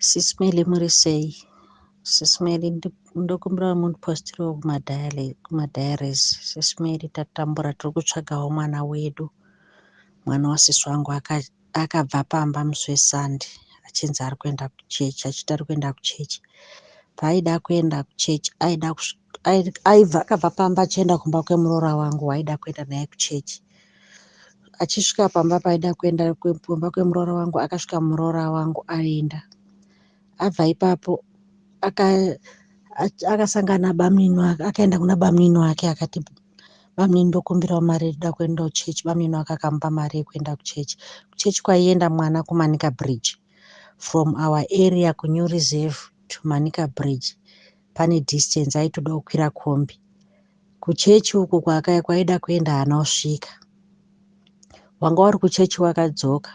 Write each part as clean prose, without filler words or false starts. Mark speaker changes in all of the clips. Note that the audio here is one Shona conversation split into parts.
Speaker 1: Sisimeli muri sei? Sisimeli ndokumbira mundipostirawo kumadhayaries. Sisimeli tatambura, tiri kutsvagawo mwana wedu. Mwana wasisi wangu akabva pamba musi weSande achinzi ari kuenda kuchechi, achiti ari kuenda kuchechi. Paaida kuenda kuchechi akabva pamba achienda kumba kwemuroora wangu waaida kuenda naye kuchechi. Achisvika pamba paaida kuenda kumba kwemuroora wangu, akasvika muroora wangu aenda. Abva ipapo akasangana nabamunini wake, akaenda kuna bamunini wake akati, bamunini ndokumbirawo mari ndoda kuendawo kuchechi. Bamunini wake akamupa mari yekuenda kuchechi. Kuchechi kwaienda mwana kumanika bridge. From our area kuNew Reserve to Manika Bridge pane distance, aitoda kukwira kombi. Kuchechi uku kwaida kuenda haana kusvika. Wanga wari kuchechi wakadzoka.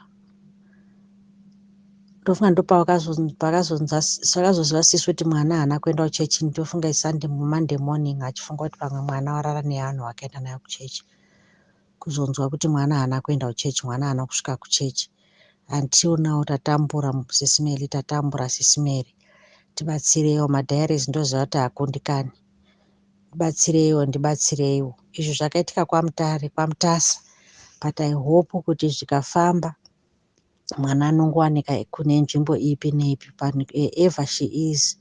Speaker 1: Ndofunga ndopakazoziva sisi kuti mwana haana kuenda kuchechi. Ndofunga iSunday Monday morning achifunga kuti pamwe mwana warara nevanhu vakaenda naye kuchechi. Kuzonzwa kuti mwana haana kuenda kuchechi, mwana haana kusvika kuchechi. Until now tatambura Sisimeli, tatambura Sisimeli. Tibatsireiwo, madhayaries ndoziva kuti hakundikani. Ndibatsireiwo. Izvo zvakaitika kwaMutasa. But I hope kuti zvikafamba mwana anongowanika kune nzvimbo ipi neipi. Wherever she is,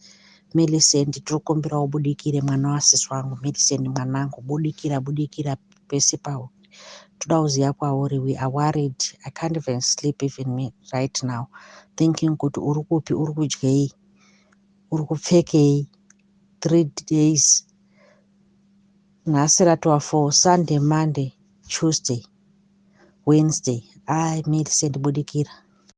Speaker 1: Milicent, tiri kukumbira ubudikire mwana wasisi wangu. Milicent mwanangu, budikira pese pauri. Toda kuziva kwauri. We are worried. I can't even sleep even me right now. Thinking kuti uri kupi, uri kudyei, uri kupfekei. 3 days. Nhasi ratova 4, Sunday, Monday, Tuesday, Wednesday. Milicent budikira.